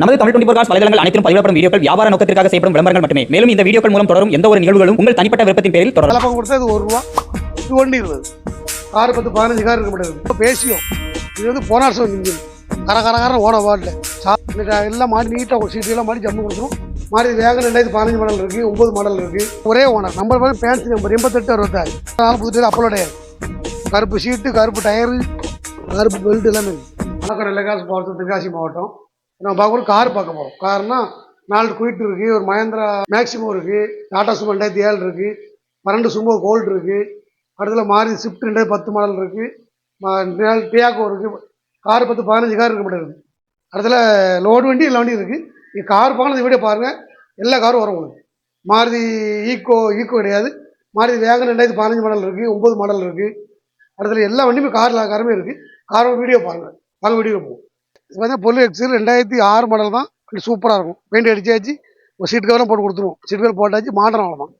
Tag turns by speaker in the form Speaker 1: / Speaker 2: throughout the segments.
Speaker 1: நமது தமிழ் 24 காஸ் வலைதளங்கள் அனைத்தும் பதிவிடப்படும் வீடியோக்கள் வியாபார நோக்கத்திற்காக செய்யப்படும் விளம்பரங்கள் மட்டுமே. மேலும் இந்த வீடியோக்கள் மூலம் தொடரும் எந்த ஒரு நிகழ்வுகளும் உங்கள் தனிப்பட்ட விருப்பத்தின் பேரில் தொடரும்.
Speaker 2: விளம்பரம் கொடுத்தா இது ₹1 இது ஒன்று 20 கார் 10-15 கார் இருக்க முடியாது. பேசியும் இது வந்து போனார் சார் நீங்கள் கரகரகாரம் ஓட வார்டில் எல்லாம் மாடி நீட்டாக சீட்டெல்லாம் மாடி ஜம்மு கொடுத்துரும். மாறி வேகம் 2015 மாடல் இருக்குது, 9 மாடல் இருக்குது. ஒரே ஓனர் நம்பர் மாதிரி ஃபேன்சி நம்பர் 8866 4 புது அப்லோட் ஆயிருக்கு. கருப்பு ஷீட்டு, கருப்பு டயரு, கருப்பு பெல்ட் எல்லாமே இருக்குது. வணக்கம், நெல்லைக்காசு மாவட்டம், தென்காசி மாவட்டம். நம்ம பார்க்க கார் பார்க்க போகிறோம். கார்னா 4 குயிட் இருக்குது, ஒரு மஹேந்திரா மேக்ஸிமம் இருக்குது, டாடா சுமோ 2007 இருக்குது, 12 சுமோ கோல்டு இருக்குது, அடுத்தது மாறி ஸ்விஃப்ட் 2010 மாடல் இருக்குது, டியாகோ இருக்குது. கார் 10-15 கார் இருக்க முடியாது. அடுத்தது லோடு வண்டி எல்லா வண்டியும் இருக்குது. நீங்கள் கார் பார்க்கணும், இந்த வீடியோ பாருங்கள், எல்லா காரும் வரும் உங்களுக்கு. மாருதி ஈக்கோ கிடையாது, மாருதி வேகன் 2015 மாடல் இருக்குது, 9 மாடல் இருக்குது. அடுத்தது எல்லா வண்டியுமே காருமே இருக்குது. காரோட வீடியோ பாருங்கள், வாங்க வீடியோ போகும். இது பார்த்தீங்கன்னா பொருள் எக்ஸல் 2006 மாடல் தான். சூப்பராக இருக்கும். பெயிண்ட் அடிச்சாச்சு, ஒரு சீட் கவர்லாம் போட்டு கொடுத்துருவோம். சீட் கவர் போட்டாச்சு, மாடல் அவ்வளோதான்.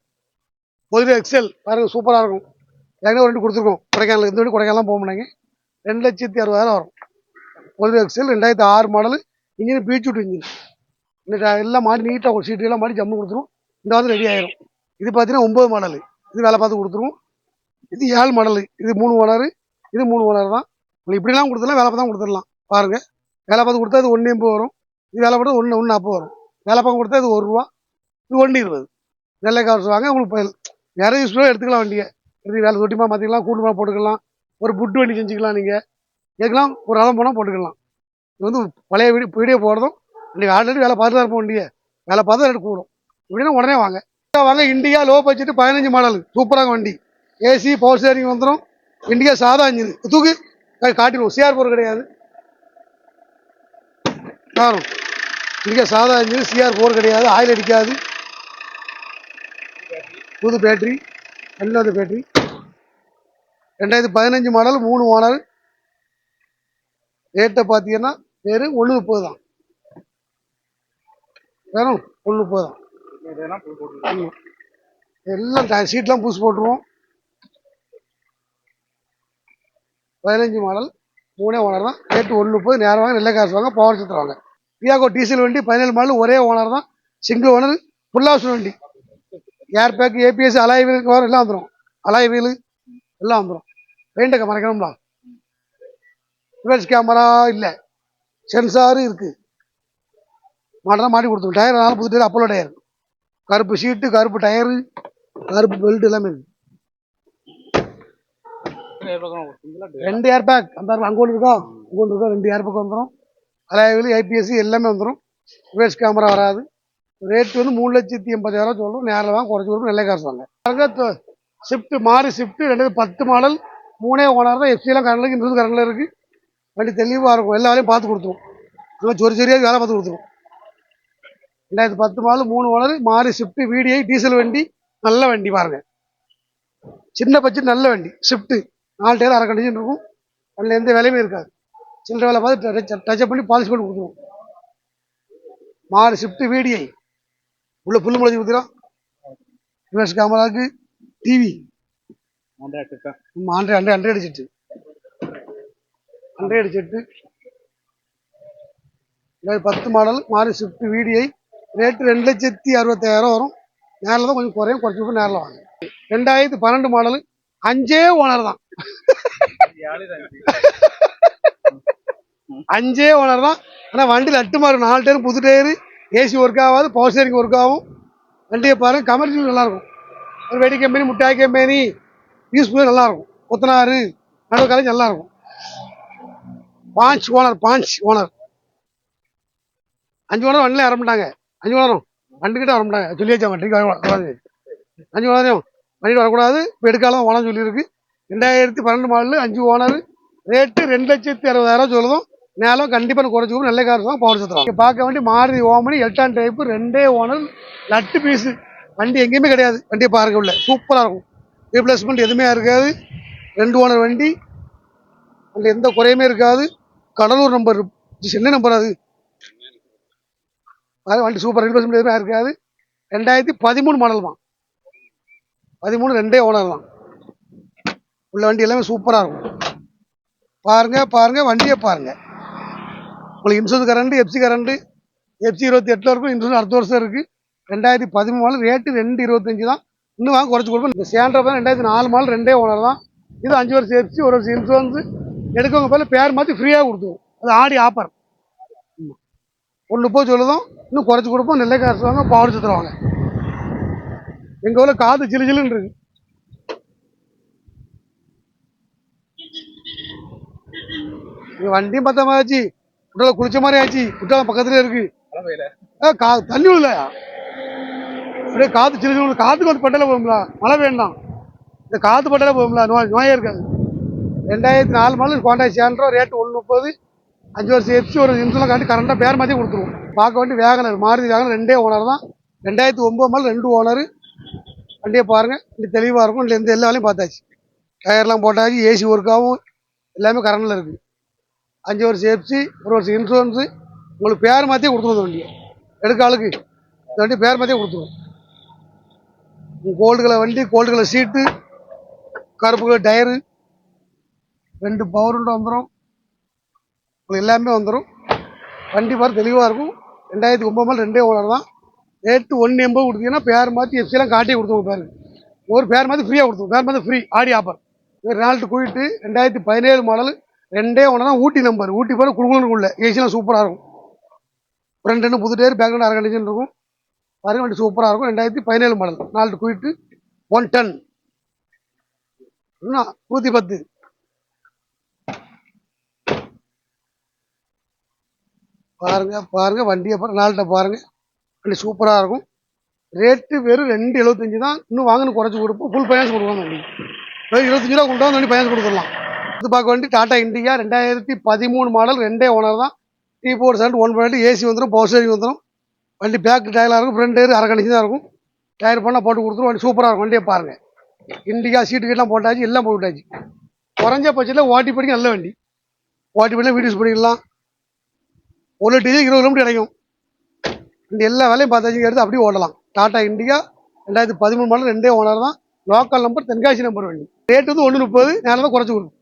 Speaker 2: பொருள் எக்ஸல் பாருங்கள், சூப்பராக இருக்கும். ஏற்கனவே ஒரு வண்டி கொடுத்துருக்கோம் கொடைக்கானல். இந்த வண்டி கொடைக்கானலாம் போக மாட்டாங்க. 2,60,000 வரும். பொருள் எக்ஸல் 2006 மாடல். இன்ஜின் பீச்சுட்டு இன்ஜின் எல்லாம் மாடி நீட்டாக ஒரு சீட்டு எல்லாம் மாடி ஜம்மு கொடுத்துரும். இந்த வந்து ரெடி ஆயிரும். இது பார்த்தீங்கன்னா 9 மாடல். இது வேலை பார்த்து கொடுத்துருவோம். இது 7 மாடல். இது 3 ஓனர். இது 3 ஓனர் தான். உங்களுக்கு இப்படிலாம் கொடுத்துடலாம், வேலை பார்த்து கொடுத்துடலாம். பாருங்கள், வேலை பார்த்து கொடுத்தா இது 1.80 வரும். இது வேலை பார்த்தா 1.40 வரும். வேலை பார்க்க கொடுத்தா இது ₹1 இது 1.20. நெல்லை காசு வாங்க. உங்களுக்கு வேற யூஸ்ஃபுல்லாக எடுத்துக்கலாம். வண்டியை எடுத்து வேலை தொட்டிமா மாற்றிக்கலாம், கூட்டுமா போட்டுக்கலாம், ஒரு புட்டு வண்டி செஞ்சுக்கலாம். நீங்கள் கேட்கலாம், ஒரு அளம் போனால் போட்டுக்கலாம். இது வந்து பழைய வீடியோ போடுறதும் இன்றைக்கி ஆல்ரெடி வேலை பார்த்து தான் இருப்போம். வண்டியை வேலை பார்த்து எடுத்து கூடும். இப்படின்னா உடனே வாங்க. இண்டிகா லோ பட்ஜெட் 15 மாடல் சூப்பராக வண்டி. ஏசி பவர் ஸ்டேரிங் வந்துடும். இண்டிகா சாதா இன்ஜின் தூக்கு காட்டிடுவோம். சிஆர் போர் கிடையாது, காரும் இண்டிகா சாதா இன்ஜின், சிஆர் போர் கிடையாது, ஆயில் அடிக்காது. புது பேட்டரி, நல்ல பேட்டரி. 2015 model, 3 owner. ரேட்டை பார்த்தீங்கன்னா வெறும் 1.30 தான். வெறும் 1.30 தான். எல்லாம் சீட்லாம் புதுசு போட்டுருவோம். 15 மாடல், 3 ஓனர் தான். ரேட்டு 1.30. நேரம் வாங்க, நெல்லை காசு வாங்க, பவர் சத்திரம் வாங்க. டியாகோ டீசல் வண்டி 17 மாடல், ஒரே ஓனர் தான். சிங்கிள் ஓனர், ஃபுல் ஆப்ஷன் வண்டி. Air bag, ABS, alloy wheel cover எல்லாம் வந்துடும். அலாய் வீல் எல்லாம் வந்துடும். பெயிண்ட்டை மறைக்கணும்ல. ரிவர்ஸ் கேமரா இல்லை, சென்சாரும் இருக்குது. மாடலாம் மாட்டி கொடுத்துருவோம். டயர் 4 புது டயர், அப்போலோ டயர். கருப்பு ஷீட்டு, கருப்பு டயரு, கருப்பு பெல்ட் எல்லாமே இருக்குது. 2 ஏர் பேக் அந்த அங்கே ஒன்று இருக்கா, 2 ஏர் பேக் வந்துடும். அலாய்வில் ஐபிஎஸ் எல்லாமே வந்துடும். ரிவர்ஸ் கேமரா வராது. ரேட்டு வந்து 3,80,000 சொல்கிறோம். நேரில் வாங்க, குறைச்சி கொடுப்போம். நெல்லை காசு வாங்க. ஸ்விஃப்ட், மாறி ஸ்விஃப்ட் 2010 மாடல், 3 ஓனர் தான். எஃப்சிலாம் கரண்டில், இன்சூரன்ஸ் கரண்டில் இருக்குது. வண்டி தெளிவாக இருக்கும். எல்லா வேலையும் பார்த்து கொடுத்துருவோம். இதெல்லாம் சொரியாக வேலை பார்த்து கொடுத்துருவோம். 2010 மாடல், 3 ஓனர், மாறி ஸ்விஃப்ட் VDI டீசல் வண்டி. நல்ல வண்டி பாருங்கள், சின்ன பட்ஜெட் நல்ல வண்டி. ஸ்விஃப்ட்டு 4 டயர், அரை கண்டிஷன் இருக்கும். அதில் எந்த வேலையுமே இருக்காது. சில்லற வேலை பார்த்து டச்சப் பண்ணி பாலிஷ் பண்ணி கொடுத்துருவோம். மாறி ஸ்விஃப்ட் VDI உள்ள புல்லு முளைச்சி கொடுத்துரும். ரிவர்ஸ் கேமராவுக்கு TV Android set, Android set. 2010 model, மாறி ஸ்விஃப்ட் VDI. ரேட்டு 2,60,000 வரும். நேரில் தான் கொஞ்சம் குறையும், குறைச்சி கொடுப்போம். நேரில் வாங்க. 2012 மாடல், 5 ஓனர் தான். 5 ஓனர் தான். ஆனால் வண்டி லட்டு மாறும். 4 டயர் புது டயரு, ஏசி ஒர்க் ஆகாது, பவர் ஸ்டேரிங் ஒர்க் ஆகும். வண்டியை பாருங்கள், கமர்ஷியல் நல்லாயிருக்கும். ஒரு வெடி கம்பெனி, முட்டாய் கம்பெனி யூஸ்ஃபுல்லாக நல்லாயிருக்கும். கொத்தனாறு நடுவு காலேஜ் நல்லாயிருக்கும். 5 ஓனர் 5 ஓனர் வண்டியில் வரமாட்டாங்க. 5 ஓனரும் வண்டிக்கிட்ட வரமாட்டாங்க. சொல்லியாச்சா வண்டிக்கு வரக்கூடாது. 5 ஓனரையும் வண்டிட்டு வரக்கூடாது. இப்போ எடுக்கலாம் ஓனர் சொல்லியிருக்கு. 2012 மாடல், 5 ஓனர். ரேட்டு 2,60,000 சொல்லுதும். நேரம் கண்டிப்பாக குறைச்சி கொடுக்கும். நெல்லை காசு தான், பவர் சத்திரம். பார்க்க வேண்டிய Maruti Omni electron type, 2 owner, laddu piece. வண்டி எங்கேயுமே கிடையாது. வண்டியை பார்க்க உள்ள சூப்பராக இருக்கும். ரீப்ளேஸ்மெண்ட் எதுவுமே இருக்காது. 2 ஓனர் வண்டி. வண்டி எந்த குறையுமே இருக்காது. Cuddalore number, Chennai number. அது வண்டி சூப்பர். ரீப்ளேஸ்மெண்ட் எதுவுமே இருக்காது. 2013 மாடல் தான். 13 2 ஓனர் தான். உள்ள வண்டி எல்லாமே சூப்பராக இருக்கும். பாருங்கள் வண்டியை பாருங்கள். உங்களுக்கு insurance current, FC current FC 28 இருக்கும், இன்சூரன்ஸ் அடுத்த வருஷம் இருக்குது. 2013 மாடல், ரேட்டு 225 தான். இன்னும் வாங்க குறைச்சி கொடுப்போம். இந்த சேண்ட்ரா 2004 மாடல், 2 ஓனர் தான். இது 5 வருஷம் FC, 1 வருஷம் இன்சூரன்ஸ். எடுக்கவங்க பேரில் பேர் மாற்றி ஃப்ரீயாக கொடுத்துருவோம். அது ஆடி ஆஃபர். ஒன்று போய் சொல்லுதோம், இன்னும் குறைச்சி கொடுப்போம். நெல்லை காசு வாங்க, பவர் தருவாங்க. எங்கள் ஊரில் காற்று ஜிலு ஜிலுன்னு இருக்கு. இங்கே வண்டியும் பார்த்தா மாதிரி ஆச்சு, குற்றாலம் குளிச்ச மாதிரி ஆச்சு. குற்றாலம் பக்கத்துலேயே இருக்கு. தண்ணி விடல, அப்படியே காற்று சிறு சிறு. காற்றுக்கு வந்து பட்டால போகும்ல, மழை வேண்டாம். இந்த காற்று பட்டால போகும்ல, நோயே இருக்காது. 2004 மாடல் ஹோண்டா சேண்ட்ரா, ரேட்டு 130. 5 வருஷம் FC, 1 வருஷம் இன்சூரன்ஸ் காட்டி கரண்டாக பேர் மாற்றி கொடுத்துருவோம். பார்க்க வேண்டி வேகனர், மாருதி வேகனர், 2 ஓனர் தான். 2009 மாடல், 2 ஓனர். வண்டியை பாருங்கள், வண்டி தெளிவாக இருக்கும். இல்லை எந்த எல்லா வேலையும் பார்த்தாச்சு. டயர்லாம் போட்டாச்சு, AC ஒர்க்காகவும் எல்லாமே கரண்டில் இருக்குது. 5 வருஷம் FC, 1 வருஷம் இன்சூரன்ஸு. உங்களுக்கு பேர் மாற்றியே கொடுத்துருவோம். வண்டியை எடுக்க ஆளுக்கு இந்த வண்டி பேர் மாற்றியே கொடுத்துருவோம். கோல்டு கலர் வண்டி, கோல்டு கலர் சீட்டு, கருப்பு கலர் டயரு, 2 பவர் விண்டோ வந்துடும். உங்களுக்கு எல்லாமே வந்துடும். வண்டி பாரு தெளிவாக இருக்கும். 2009 மாடல், 2 ஓனர் தான். ரேட்டு 180 கொடுத்தீங்கன்னா பேர் மாற்றி எஃப்சிலாம் காட்டியே கொடுத்துருவோம். பேருக்கு ஒரு பேர் மாற்றி ஃப்ரீயாக கொடுத்துருவோம். பேர் மாற்றி free, Aadi offer. Renault Kwid 2017 model, 2 owner தான். ஊட்டி நம்பர், ஊட்டி பாரு குழுகுலுன்னு உள்ள ஏசிலாம் சூப்பராக இருக்கும். ஃப்ரண்ட் ரெண்டு புது டயர், பேக் ரெண்டு அரை கண்டிஷன் இருக்கும். பாருங்க, வண்டி சூப்பராக இருக்கும். 2017 மாடல் ரெனால்ட் குயிட்டு 110. இன்னும் 110. பாருங்க வண்டியை பாருங்க, ரெனால்ட்டை பாருங்க, வண்டி சூப்பராக இருக்கும். ரேட்டு வெறும் 275 தான். இன்னும் வாங்கன்னு குறைச்சி கொடுப்போம். ஃபுல் ஃபைனான்ஸ் கொடுக்கலாம். வண்டி வெறும் 25 ரூபா கொண்டு வந்து வண்டி ஃபைனான்ஸ் கொடுத்துடலாம். இது பார்க்க வண்டி டாடா இண்டிகா 2013 மாடல், 2 ஓனர் தான். T4 7 1.8 AC வந்துடும், பவர் ஸ்டேரிங் வந்துடும். வண்டி பேக் டயலாக இருக்கும், ஃப்ரண்ட் டயர் அரை கண்டிஷன் தான் இருக்கும். டயர் பண்ணால் போட்டு கொடுத்துரும். வண்டி சூப்பராக இருக்கும். வண்டியை பாருங்கள், இண்டிகா சீட்டு கீட்டெலாம் போட்டாச்சு, எல்லாம் போட்டாச்சு. குறைஞ்ச பட்சத்தில் ஓட்டி படிக்க நல்ல வண்டி. ஓட்டி படிக்கலாம், வீடியோஸ் பண்ணிக்கலாம். 1 டீசல் 20 கிலோமீட்டர் கிடைக்கும். இந்த எல்லா வேலையும் பார்த்தாச்சு, எடுத்து அப்படியே ஓடலாம். டாடா இண்டிகா 2013 மாடல், 2 ஓனர் தான். Local number, Tenkasi number. வண்டி ரேட்டு வந்து 130. நேரம் தான் குறைச்சி கொடுக்கும்.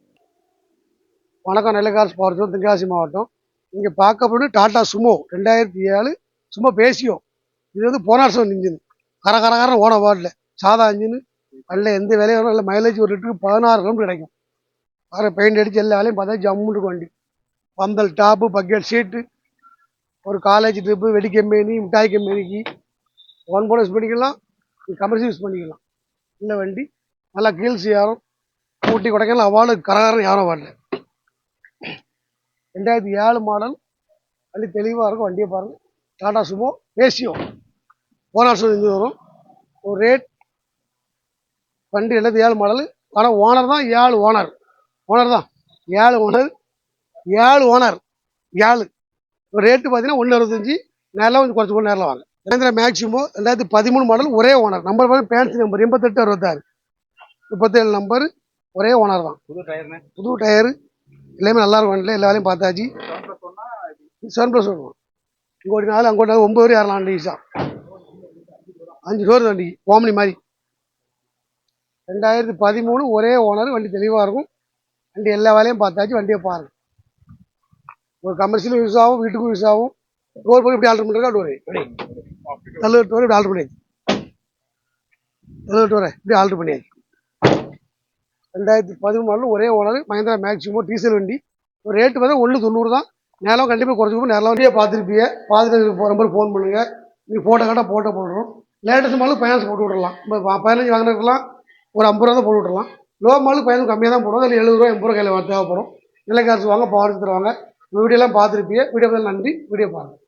Speaker 2: வணக்கம், நெல்லை கார்ஸ் பவர் ஷோ, தென்காசி மாவட்டம். இங்கே பார்க்க போது டாடா சுமோ 2007 சும்மா பேசியோ. இது வந்து போன வருஷம் இன்ஜின், கரகரகாரம் ஓட வார்டில் சாதா இன்ஜின். அதில் எந்த வேலையும் வரும். இல்லை மைலேஜ் ஒரு லிட்டருக்கு 16 கிலோமீட்டர் கிடைக்கும். வேறு பெயிண்ட் அடித்து எல்லா வேலையும் பார்த்தா ஜம்முன்னு இருக்கும். வண்டி பந்தல், டாப்பு, பக்கெட், சீட்டு, ஒரு காலேஜ் ட்ரிப்பு, வெடி கம்பெனி, மிட்டாய் கம்பெனிக்கு ஒன் போர்டு யூஸ் பண்ணிக்கலாம், கமர்ஷியல் யூஸ் பண்ணிக்கலாம். இந்த வண்டி நல்லா கீழ்ஸ் யாரும் ஊட்டி கொடைக்கானல் அவார்டு கரகாரம் யாரும் வரல. 2007 மாடல், வண்டி தெளிவாக இருக்கும். வண்டியை பாருங்கள், டாடா சுமோ பேசியோ. போன வருஷம் இருந்து வரும். ஒரு ரேட் வண்டி 2007 மாடல். ஆனால் ஓனர் தான் 7 ஓனர். ஓனர் தான் 7 ஓனர். 7 ஓனர் 7. ஒரு ரேட்டு பார்த்தீங்கன்னா 165. நேரில் கொஞ்சம் குறைச்சி கூட நேரில் வாங்க. மஹேந்திரா மேக்ஸிமோ 2013 மாடல், ஒரே ஓனர். நம்பர் பாருங்க, பேன்சி நம்பர் 88 66 37 நம்பர். ஒரே ஓனர் தான். புது டயரு எல்லாமே நல்லா இருக்கும். வண்டியில் எல்லா வேலையும் பார்த்தாச்சு. 7+1 வரும். இங்கோடி 4, அங்கோடி 4, 9 வரை ஏறலாம். வண்டி ஈஸா 5 டோர் வண்டி, ஓம்னி மாதிரி. 2013 ஒரே ஓனர். வண்டி தெளிவாக இருக்கும். வண்டி எல்லா வேலையும் பார்த்தாச்சு. வண்டியை பாருங்கள். ஒரு கமர்ஷியலும் யூஸ் ஆகும், வீட்டுக்கும் யூஸ் ஆகும். டோர் போய் இப்படி ஆல்ட்ரு பண்ணுறா, டோர் தள்ளுவர் டோர் இப்படி ஆல்ட்ரு பண்ணியாச்சு. தள்ளுவர் டோரை இப்படி ஆல்ட்ரு பண்ணியாச்சு. 2013 மாடல், ஒரே ஓனர். மஹேந்திரா மேக்ஸிமோ டீசல் வண்டி. ஒரு ரேட்டு பார்த்தா 190 தான். நேரம் கண்டிப்பாக குறைச்சி கொடுப்போம். நேரில் வண்டியை பார்த்துருப்பீங்க. பார்த்துட்டு நம்பர் ஃபோன் பண்ணுங்கள். நீங்கள் ஃபோட்டோ காட்டால் ஃபோட்டோ போட்டுருவோம். லேட்டஸ்ட் மாடல் ஃபைனான்ஸ் போட்டு விட்றலாம். இப்போ 15 வாங்கினதுக்கெல்லாம் ஒரு 50 ரூபா தான் போட்டு விட்றலாம். லோ மாடல் ஃபைனான்ஸ் கம்மியாக தான் போடுவோம். அதில் 70 ரூபா 80 ரூபா கையில் தேவைப்படும். நெல்லை காசு வாங்க, பவர் தருவாங்க. வீடியோலாம் பார்த்துருப்பீங்க. வீடியோ நன்றி. வீடியோ பாருங்கள்.